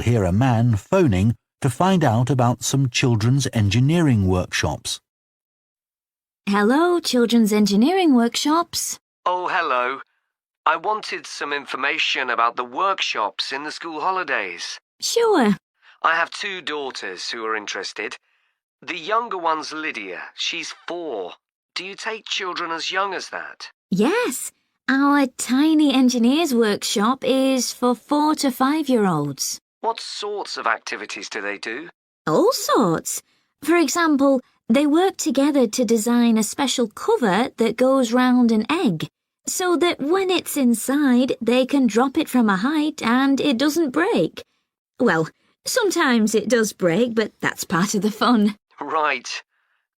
hear a man phoning to find out about some children's engineering workshops. Hello, children's engineering workshops. Oh, hello. I wanted some information about the workshops in the school holidays. Sure. I have 2 daughters who are interested. The younger one's Lydia. She's 4. Do you take children as young as that? Yes, our tiny engineers workshop is for 4 to 5-year-olds. What sorts of activities do they do? All sorts. For example, they work together to design a special cover that goes round an egg, so that when it's inside, they can drop it from a height and it doesn't break. Well, sometimes it does break, but that's part of the fun. Right.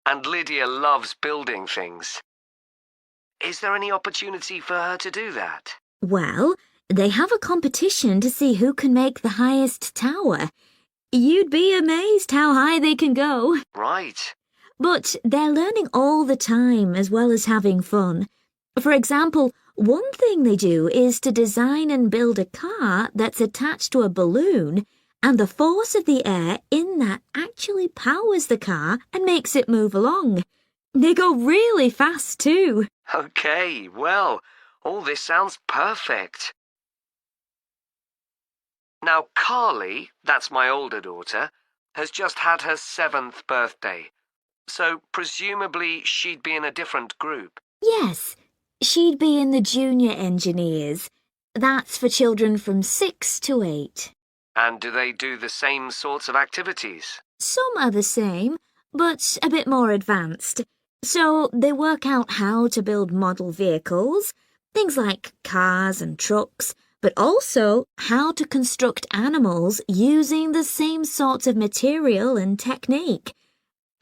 And Lydia loves building things. Is there any opportunity for her to do that? Well, they have a competition to see who can make the highest tower. You'd be amazed how high they can go. Right. But they're learning all the time as well as having fun. For example, one thing they do is to design and build a car that's attached to a balloon, and the force of the air in that actually powers the car and makes it move along. They go really fast too. Okay, well, all this sounds perfect. Now, Carly, that's my older daughter, has just had her 7th birthday. So presumably she'd be in a different group. Yes, she'd be in the junior engineers. That's for children from 6 to 8. And do they do the same sorts of activities? Some are the same, but a bit more advanced. So they work out how to build model vehicles, things like cars and trucks, but also how to construct animals using the same sorts of material and technique.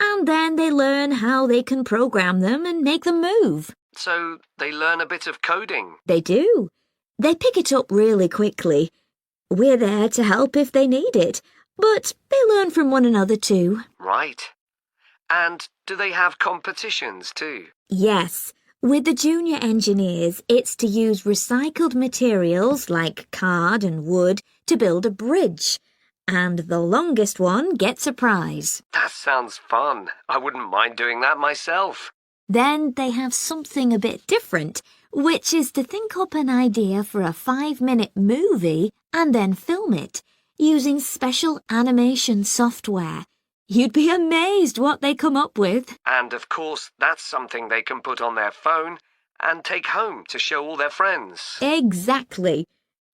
And then they learn how they can program them and make them move. So they learn a bit of coding. They do. They pick it up really quickly. We're there to help if they need it, but they learn from one another too. Right. And do they have competitions too? Yes. With the junior engineers, it's to use recycled materials like card and wood to build a bridge. And the longest one gets a prize. That sounds fun. I wouldn't mind doing that myself. Then they have something a bit different, which is to think up an idea for a 5-minute movie and then film it, using special animation software. You'd be amazed what they come up with. And of course, that's something they can put on their phone and take home to show all their friends. Exactly.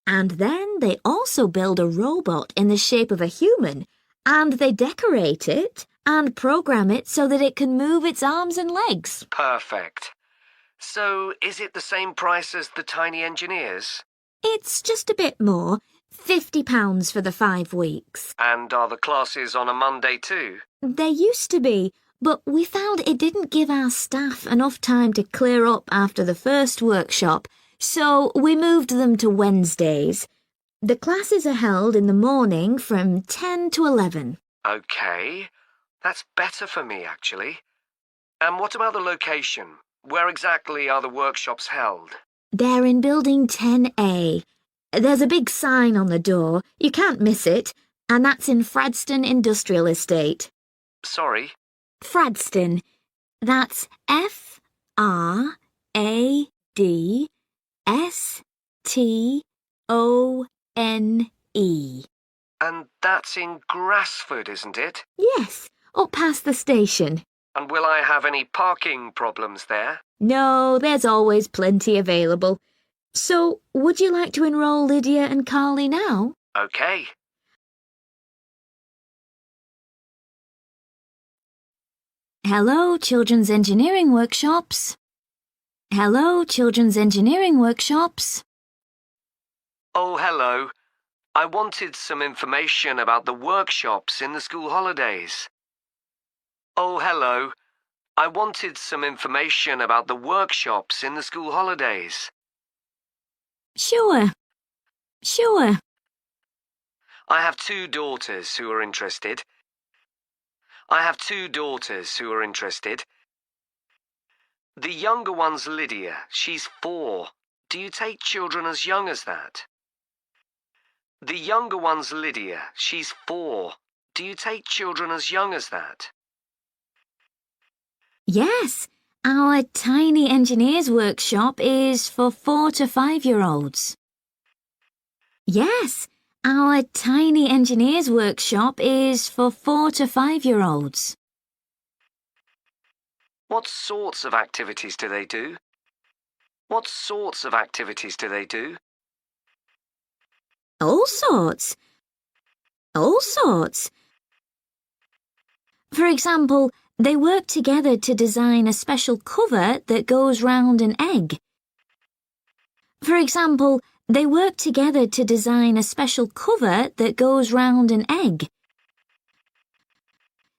And then they also build a robot in the shape of a human, and they decorate it and program it so that it can move its arms and legs. Perfect. So is it the same price as the tiny engineers? It's just a bit more, £50 for the 5 weeks. And are the classes on a Monday too? They used to be, but we found it didn't give our staff enough time to clear up after the first workshop, so we moved them to Wednesdays. The classes are held in the morning from 10 to 11. Okay, that's better for me actually. And what about the location? Where exactly are the workshops held? They're in Building 10A. There's a big sign on the door. You can't miss it. And that's in Fradston Industrial Estate. Sorry? Fradston. That's F-R-A-D-S-T-O-N-E. And that's in Grassford, isn't it? Yes, up past the station. And will I have any parking problems there? No, there's always plenty available. So, would you like to enroll Lydia and Carly now? Okay. Hello, children's engineering workshops. Hello, children's engineering workshops. Oh, hello. I wanted some information about the workshops in the school holidays. Oh, hello. I wanted some information about the workshops in the school holidays. Sure. I have 2 daughters who are interested. The younger one's Lydia. She's 4. Do you take children as young as that? The younger one's Lydia. She's 4. Do you take children as young as that? Yes, our tiny engineers workshop is for 4 to 5-year-olds. Yes, our tiny engineers workshop is for 4 to 5-year-olds. What sorts of activities do they do? What sorts of activities do they do? All sorts. All sorts. For example, they work together to design a special cover that goes round an egg. For example, they work together to design a special cover that goes round an egg,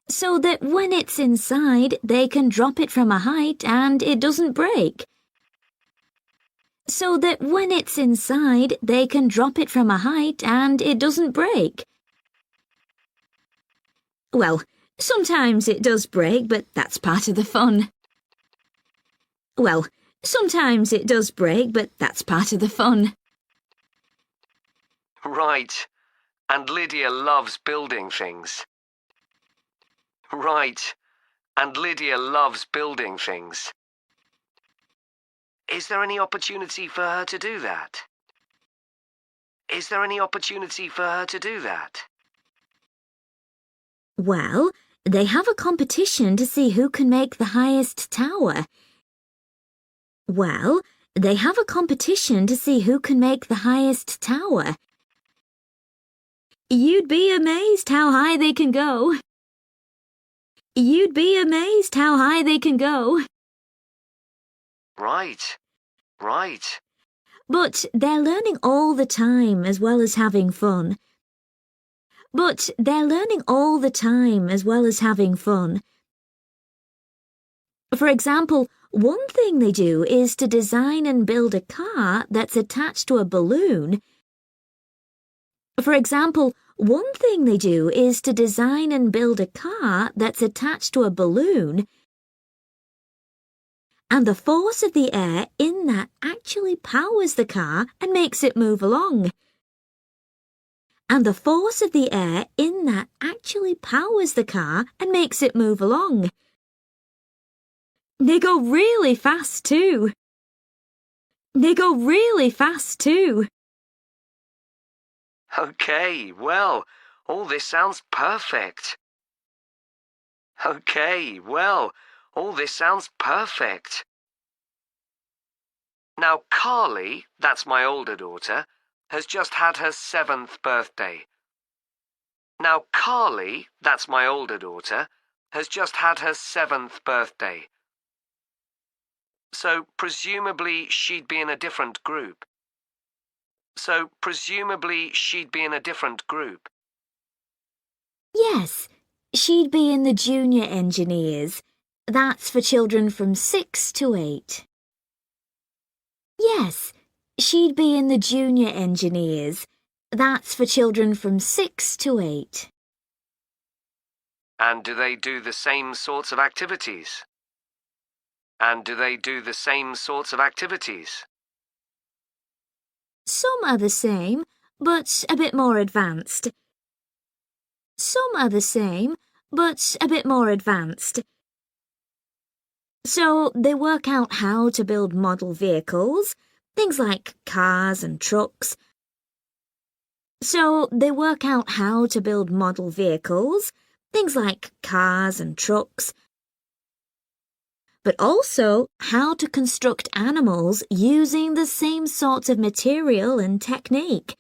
so that when it's inside, they can drop it from a height and it doesn't break. So that when it's inside, they can drop it from a height and it doesn't break. Well, sometimes it does break, but that's part of the fun. Well, sometimes it does break, but that's part of the fun. Right. And Lydia loves building things. Right. And Lydia loves building things. Is there any opportunity for her to do that? Is there any opportunity for her to do that? Well, they have a competition to see who can make the highest tower. Well, they have a competition to see who can make the highest tower. You'd be amazed how high they can go. You'd be amazed how high they can go. Right. Right. But they're learning all the time as well as having fun. But they're learning all the time as well as having fun. For example, one thing they do is to design and build a car that's attached to a balloon. For example, one thing they do is to design and build a car that's attached to a balloon, and the force of the air in that actually powers the car and makes it move along. And the force of the air in that actually powers the car and makes it move along. They go really fast too. They go really fast too. Okay, well, all this sounds perfect. Okay, well, all this sounds perfect. Now, Carly, that's my older daughter, has just had her 7th birthday. Now, Carly, that's my older daughter, has just had her 7th birthday. So, presumably, she'd be in a different group. So, presumably, she'd be in a different group. Yes, she'd be in the junior engineers. That's for children from 6 to 8. Yes, she'd be in the junior engineers. That's for children from 6 to 8. And do they do the same sorts of activities? And do they do the same sorts of activities? Some are the same, but a bit more advanced. Some are the same, but a bit more advanced. So they work out how to build model vehicles, things like cars and trucks. So they work out how to build model vehicles, things like cars and trucks, but also how to construct animals using the same sorts of material and technique.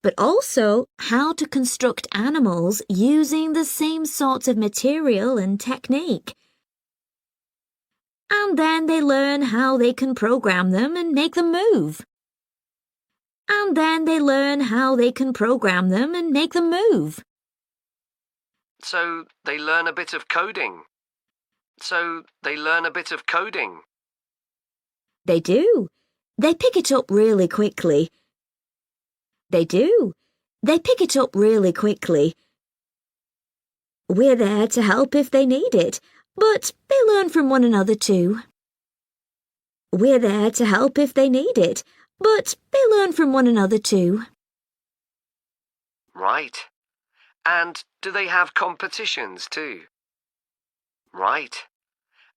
But also how to construct animals using the same sorts of material and technique. And then they learn how they can program them and make them move. And then they learn how they can program them and make them move. So they learn a bit of coding. So they learn a bit of coding. They do. They pick it up really quickly. They do. They pick it up really quickly. We're there to help if they need it, but they learn from one another too. We're there to help if they need it, but they learn from one another too. Right. And do they have competitions too? Right.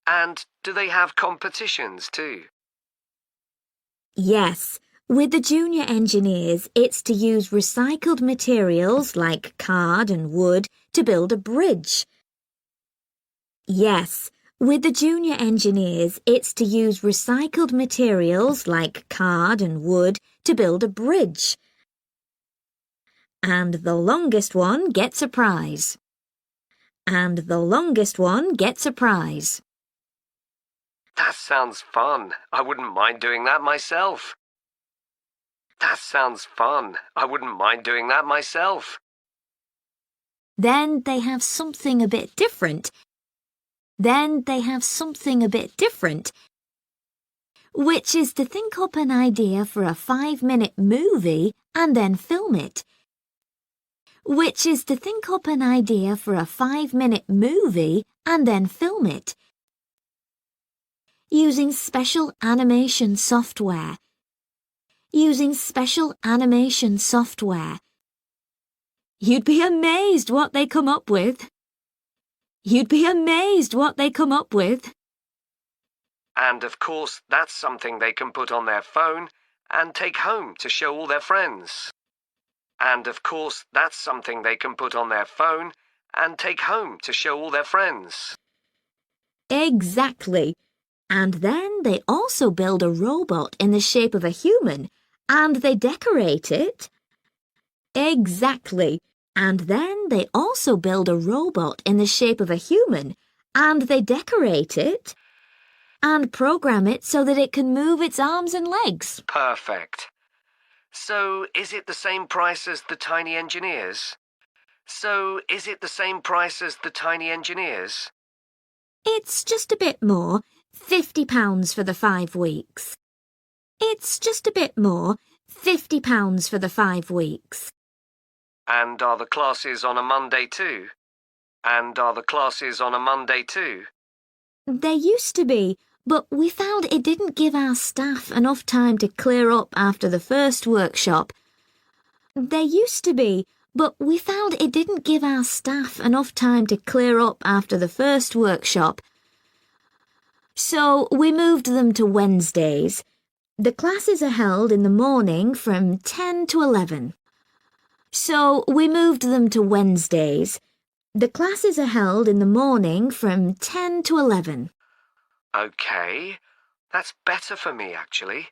And do they have competitions too? Yes. With the junior engineers, it's to use recycled materials like card and wood to build a bridge. Yes. With the junior engineers, it's to use recycled materials like card and wood to build a bridge. And the longest one gets a prize. And the longest one gets a prize. That sounds fun. I wouldn't mind doing that myself. That sounds fun. I wouldn't mind doing that myself. Then they have something a bit different. Which is to think up an idea for a 5-minute movie and then film it. Using special animation software. You'd be amazed what they come up with. And of course, that's something they can put on their phone and take home to show all their friends. Exactly. And then they also build a robot in the shape of a human, and they decorate it. Exactly. And then they also build a robot in the shape of a human, and they decorate it and program it so that it can move its arms and legs. Perfect. So, is it the same price as the tiny engineers? It's just a bit more, £50 for the 5 weeks. And are the classes on a Monday too? There used to be, but we found it didn't give our staff enough time to clear up after the first workshop. So we moved them to Wednesdays. The classes are held in the morning from 10 to 11. Okay, that's better for me actually.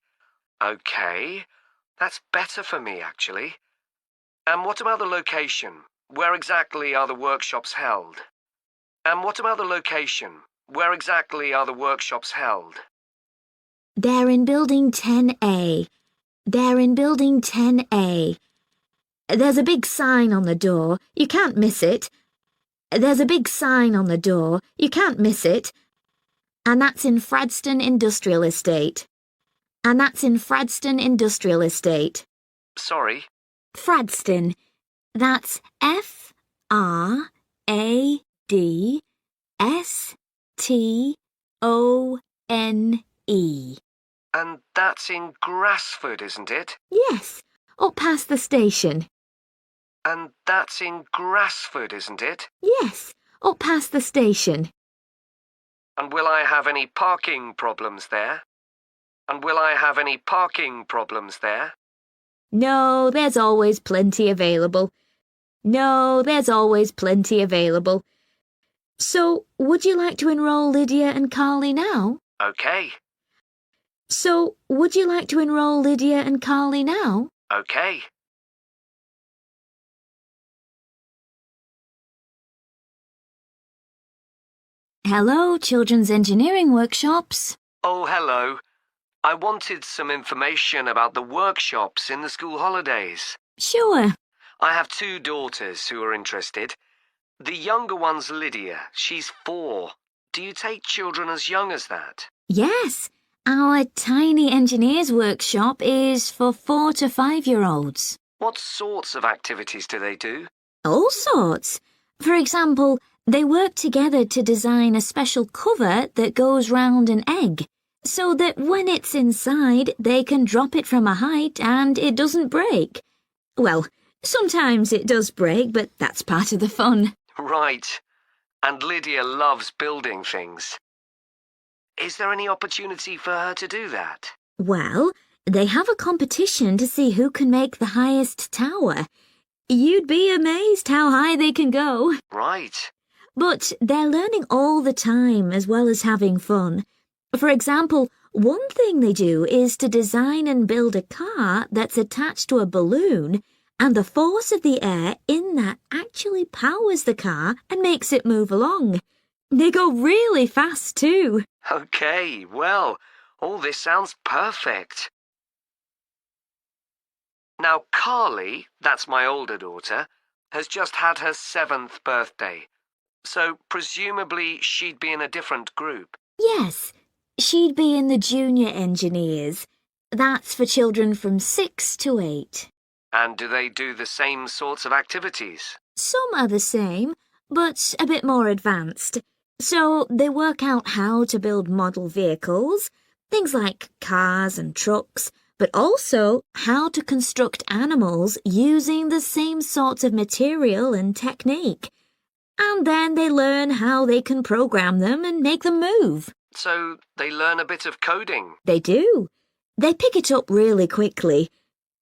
And what about the location? Where exactly are the workshops held? They're in building 10A. There's a big sign on the door. You can't miss it. And that's in Fradston Industrial Estate. Sorry. Fradston. That's Fradston. And that's in Grassford, isn't it? Yes, up past the station. And that's in Grassford, isn't it? Yes, up past the station. And will I have any parking problems there? No, there's always plenty available. So, would you like to enroll Lydia and Carly now? Okay. Okay. Hello, Children's Engineering Workshops. Oh, hello. I wanted some information about the workshops in the school holidays. Sure. I have 2 daughters who are interested. The younger one's Lydia. She's 4. Do you take children as young as that? Yes, our Tiny Engineers Workshop is for 4 to 5-year-olds. What sorts of activities do they do? All sorts. For example, they work together to design a special cover that goes round an egg, so that when it's inside, they can drop it from a height and it doesn't break. Well, Sometimes it does break, but that's part of the fun. Right. And Lydia loves building things. Is there any opportunity for her to do that? Well, they have a competition to see who can make the highest tower. You'd be amazed how high they can go. Right. But they're learning all the time as well as having fun. For example, one thing they do is to design and build a car that's attached to a balloon, and the force of the air in that actually powers the car and makes it move along. They go really fast too. Okay, well, all this sounds perfect. Now, Carly, that's my older daughter, has just had her 7th birthday. So presumably she'd be in a different group. Yes, she'd be in the junior engineers. That's for children from 6 to 8. And do they do the same sorts of activities? Some are the same, but a bit more advanced. So they work out how to build model vehicles, things like cars and trucks, but also how to construct animals using the same sorts of material and technique. And then they learn how they can program them and make them move. So they learn a bit of coding. They do. They pick it up really quickly.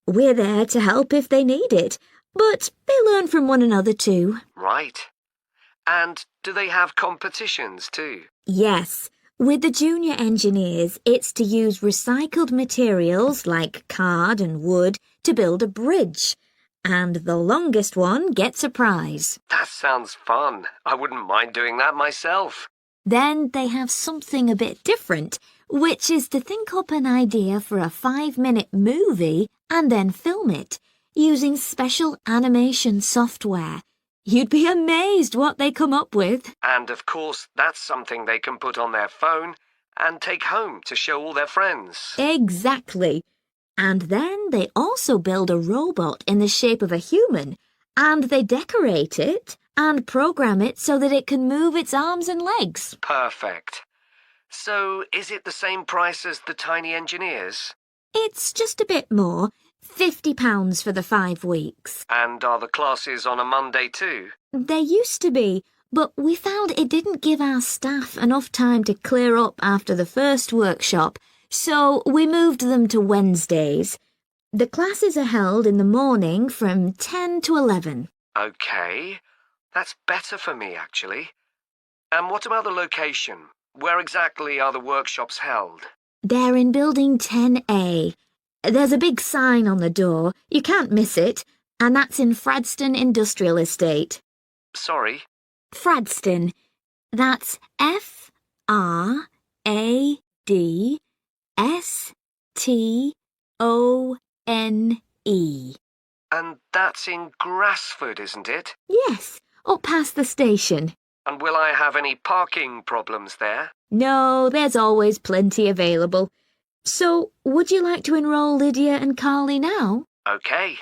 We're there to help if they need it, but they learn from one another too. Right. And do they have competitions too? Yes. With the junior engineers, it's to use recycled materials like card and wood to build a bridge. And the longest one gets a prize. That sounds fun. I wouldn't mind doing that myself. Then they have something a bit different, which is to think up an idea for a 5-minute movie and then film it, using special animation software. You'd be amazed what they come up with. And of course, that's something they can put on their phone and take home to show all their friends. Exactly. And then they also build a robot in the shape of a human, and they decorate it and program it so that it can move its arms and legs. Perfect. So is it the same price as the tiny engineers? It's just a bit more, £50 for the 5 weeks. And are the classes on a Monday too? They used to be, but we found it didn't give our staff enough time to clear up after the first workshop, so we moved them to Wednesdays. The classes are held in the morning from 10 to 11. Okay, that's better for me actually. And what about the location? Where exactly are the workshops held? They're in Building 10A. There's a big sign on the door. You can't miss it. And that's in Fradston Industrial Estate. Sorry? Fradston. That's F-R-A-D-S-T-O-N-E. And that's in Grassford, isn't it? Yes, up past the station. And will I have any parking problems there? No, there's always plenty available. So, would you like to enroll Lydia and Carly now? Okay.